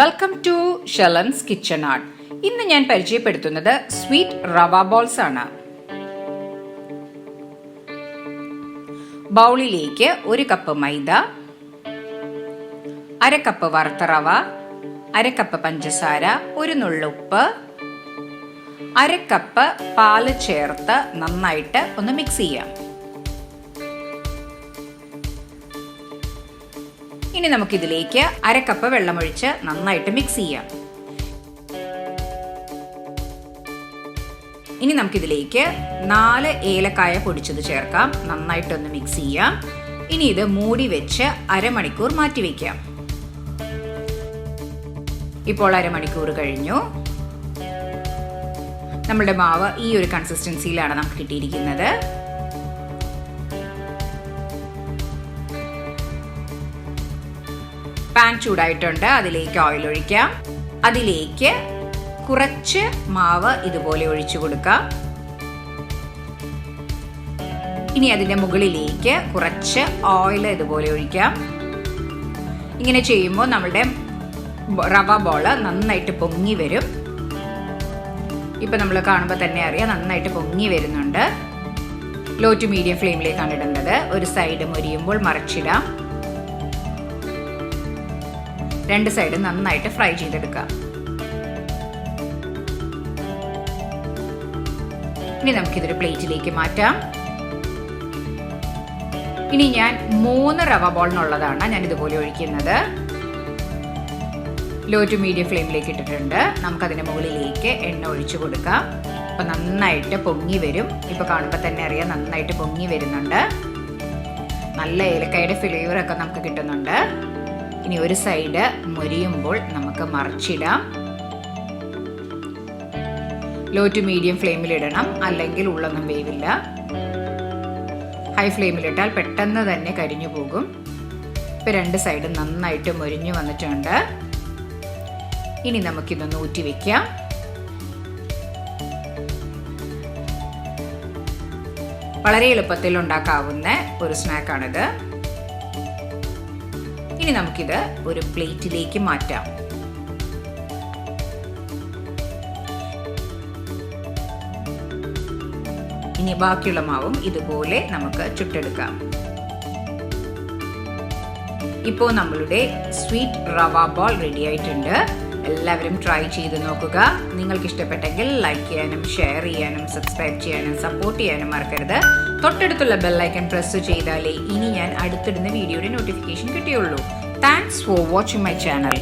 Welcome to Shalan's kitchen art. ഇന്ന് ഞാൻ പരിചയപ്പെടുത്തുന്നത് സ്വീറ്റ് റവ ബോൾസ് ആണ്. ബൗളിലേക്ക് 1 കപ്പ് മൈദ, 1/2 കപ്പ് വറുത്ത റവ, 1/2 കപ്പ് പഞ്ചസാര, 1 നുള്ള് ഉപ്പ്, 1/2 കപ്പ് പാല് ചേർത്ത് നന്നായിട്ട് ഒന്ന് മിക്സ് ചെയ്യാം. ഇനി നമുക്കിതിലേക്ക് 1/2 കപ്പ് വെള്ളമൊഴിച്ച് നന്നായിട്ട് മിക്സ് ചെയ്യാം. ഇനി നമുക്കിതിലേക്ക് 4 ഏലക്കായ പൊടിച്ചത് ചേർക്കാം. നന്നായിട്ടൊന്ന് മിക്സ് ചെയ്യാം. ഇനി ഇത് മൂടി വെച്ച് അരമണിക്കൂർ മാറ്റി വയ്ക്കാം. ഇപ്പോൾ അരമണിക്കൂർ കഴിഞ്ഞു. നമ്മുടെ മാവ് ഈ ഒരു കൺസിസ്റ്റൻസിയിലാണ് നമുക്ക് കിട്ടിയിരിക്കുന്നത്. പാൻ ചൂടായിട്ടുണ്ട്. അതിലേക്ക് ഓയിൽ ഒഴിക്കാം. അതിലേക്ക് കുറച്ച് മാവ് ഇതുപോലെ ഒഴിച്ചു കൊടുക്കാം. ഇനി അതിൻ്റെ മുകളിലേക്ക് കുറച്ച് ഓയിൽ ഇതുപോലെ ഒഴിക്കാം. ഇങ്ങനെ ചെയ്യുമ്പോൾ നമ്മുടെ റവ ബോള് നന്നായിട്ട് പൊങ്ങി വരും. ഇപ്പം നമ്മൾ കാണുമ്പോൾ തന്നെ അറിയാം, നന്നായിട്ട് പൊങ്ങി വരുന്നുണ്ട്. ലോ ടു മീഡിയം ഫ്ലെയിമിലേക്കാണ് ഇടുന്നത്. ഒരു സൈഡ് മൊരിയുമ്പോൾ മറിച്ചിടാം. 2 സൈഡ് നന്നായിട്ട് ഫ്രൈ ചെയ്തെടുക്കാം. ഇനി നമുക്കിതൊരു പ്ലേറ്റിലേക്ക് മാറ്റാം. ഇനി ഞാൻ 3 റവ ബോളിനുള്ളതാണ് ഞാൻ ഇതുപോലെ ഒഴിക്കുന്നത്. ലോ ടു മീഡിയം ഫ്ലെയിമിലേക്ക് ഇട്ടിട്ടുണ്ട്. നമുക്കതിൻ്റെ മുകളിലേക്ക് എണ്ണ ഒഴിച്ചു കൊടുക്കാം. അപ്പം നന്നായിട്ട് പൊങ്ങി വരും. ഇപ്പോൾ കാണുമ്പോൾ തന്നെ അറിയാം, നന്നായിട്ട് പൊങ്ങി വരുന്നുണ്ട്. നല്ല ഏലക്കായുടെ ഫ്ലേവറൊക്കെ നമുക്ക് കിട്ടുന്നുണ്ട്. ഇനി ഒരു സൈഡ് മൊരിയുമ്പോൾ നമുക്ക് മറിച്ചിടാം. ലോ ടു മീഡിയം ഫ്ലെയിമിലിടണം, അല്ലെങ്കിൽ ഉള്ളൊന്നും വേവില്ല. ഹൈ ഫ്ലെയിമിലിട്ടാൽ പെട്ടെന്ന് തന്നെ കരിഞ്ഞു പോകും. ഇപ്പം 2 സൈഡും നന്നായിട്ട് മൊരിഞ്ഞു വന്നിട്ടുണ്ട്. ഇനി നമുക്കിതൊന്ന് ഊറ്റി വയ്ക്കാം. വളരെ എളുപ്പത്തിൽ ഉണ്ടാക്കാവുന്ന ഒരു സ്നാക്കാണിത്. ഇനി നമുക്കിത് ഒരു പ്ലേറ്റിലേക്ക് മാറ്റാം. ഇനി ബാക്കിയുള്ള മാവും ഇതുപോലെ നമുക്ക് ചുട്ടെടുക്കാം. ഇപ്പോൾ നമ്മളുടെ സ്വീറ്റ് റവ ബോൾ റെഡി ആയിട്ടുണ്ട്. എല്ലാവരും ട്രൈ ചെയ്ത് നോക്കുക. നിങ്ങൾക്ക് ഇഷ്ടപ്പെട്ടെങ്കിൽ ലൈക്ക് ചെയ്യാനും ഷെയർ ചെയ്യാനും സബ്സ്ക്രൈബ് ചെയ്യാനും സപ്പോർട്ട് ചെയ്യാനും മറക്കരുത്. തൊട്ടടുത്തുള്ള ബെല്ലൈക്കൺ പ്രസ് ചെയ്താലേ ഇനി ഞാൻ അടുത്തിടുന്ന വീഡിയോയുടെ നോട്ടിഫിക്കേഷൻ കിട്ടുകയുള്ളൂ. Thanks for watching my channel.